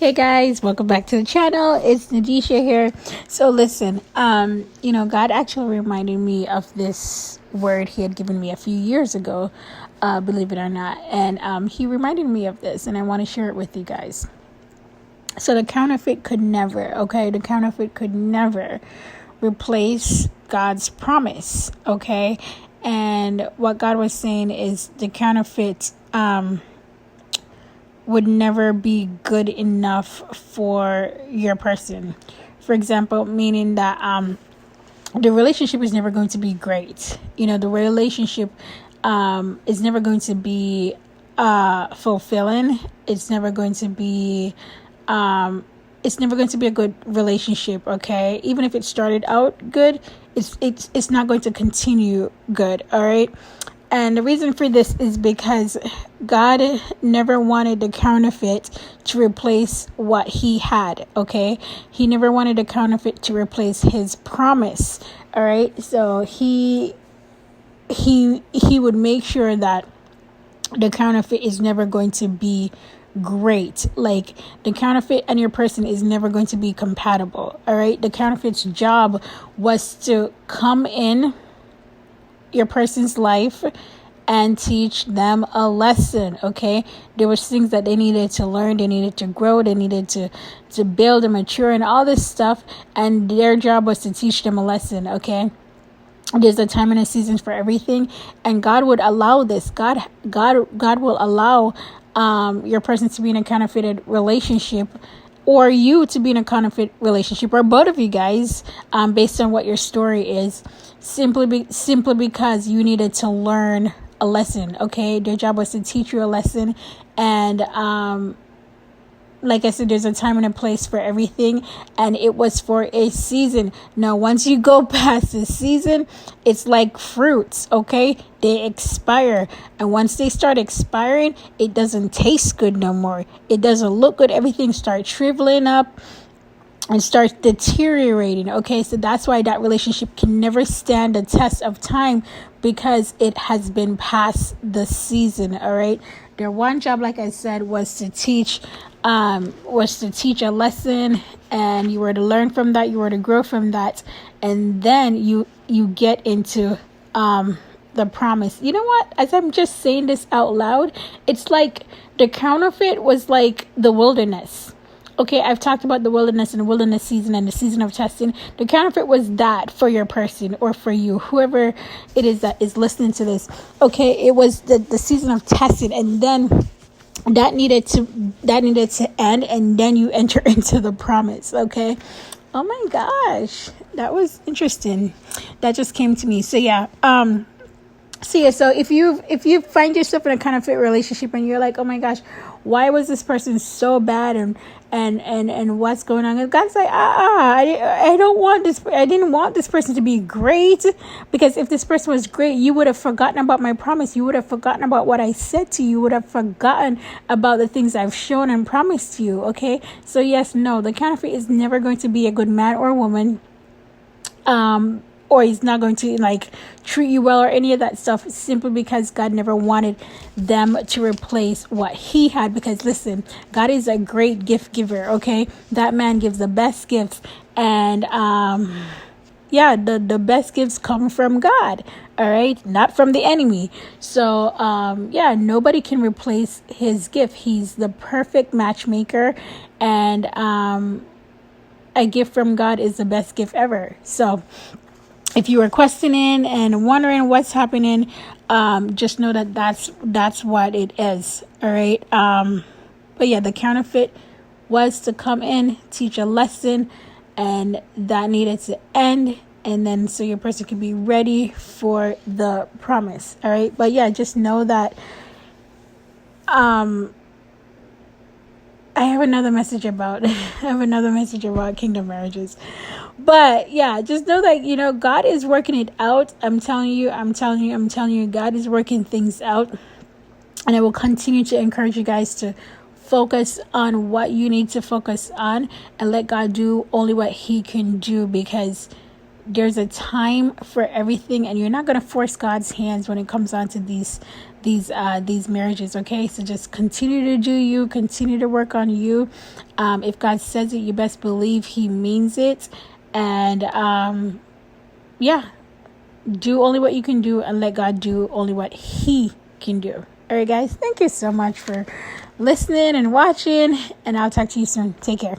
Hey guys, welcome back to the channel. It's Nadisha here. So listen, God actually reminded me of this word he had given me a few years ago, believe it or not. And he reminded me of this, and I want to share it with you guys. So the counterfeit could never replace God's promise, okay? And what God was saying is the counterfeit would never be good enough for your person. For example, meaning that the relationship is never going to be great. The relationship is never going to be fulfilling. It's never going to be a good relationship, okay? Even if it started out good, it's not going to continue good, all right? And the reason for this is because God never wanted the counterfeit to replace what he had, okay? He never wanted the counterfeit to replace his promise, all right? So he would make sure that the counterfeit is never going to be great. Like, the counterfeit and your person is never going to be compatible, all right? The counterfeit's job was to come in your person's life and teach them a lesson, okay? There was things that they needed to learn, they needed to grow, they needed to build and mature and all this stuff, and their job was to teach them a lesson, okay? There's a time and a season for everything, and God would allow this. God will allow your person to be in a counterfeited relationship, or you to be in a counterfeit relationship, or both of you guys, based on what your story is, simply because you needed to learn a lesson, okay? Their job was to teach you a lesson, and like I said, there's a time and a place for everything, and it was for a season. Now, once you go past the season, it's like fruits, okay? They expire, and once they start expiring, it doesn't taste good no more. It doesn't look good. Everything starts shriveling up and starts deteriorating, okay? So that's why that relationship can never stand the test of time, because it has been past the season, all right? Their one job, like I said, was to teach a lesson, and you were to learn from that, you were to grow from that, and then you get into the promise. You know what? As I'm just saying this out loud, it's like the counterfeit was like the wilderness. Okay, I've talked about the wilderness and the wilderness season and the season of testing. The counterfeit was that for your person, or for you, whoever it is that is listening to this. Okay, it was the season of testing, and then that needed to end, and then you enter into the promise, okay? Oh my gosh, that was interesting. That just came to me. So if you find yourself in a counterfeit relationship and you're like, oh my gosh, why was this person so bad, and what's going on? And God's like, I don't want this. I didn't want this person to be great, because if this person was great, you would have forgotten about my promise. You would have forgotten about what I said to you. You would have forgotten about the things I've shown and promised you. Okay, so the counterfeit is never going to be a good man or woman. Or he's not going to treat you well or any of that stuff, simply because God never wanted them to replace what he had. Because listen, God is a great gift giver, okay? That man gives the best gifts, and the best gifts come from God, all right? Not from the enemy. So nobody can replace his gift. He's the perfect matchmaker, and a gift from God is the best gift ever. So if you are questioning and wondering what's happening, just know that that's what it is, all right? But the counterfeit was to come in, teach a lesson, and that needed to end, and then so your person can be ready for the promise, all right? But just know that I have another message about kingdom marriages. But just know that, God is working it out. I'm telling you, God is working things out. And I will continue to encourage you guys to focus on what you need to focus on, and let God do only what he can do, because there's a time for everything, and you're not going to force God's hands when it comes on to these these marriages. Okay, so just continue to do you, continue to work on you. If God says it, you best believe He means it. And yeah, do only what you can do and let God do only what He can do. All right, guys, thank you so much for listening and watching, and I'll talk to you soon. Take care.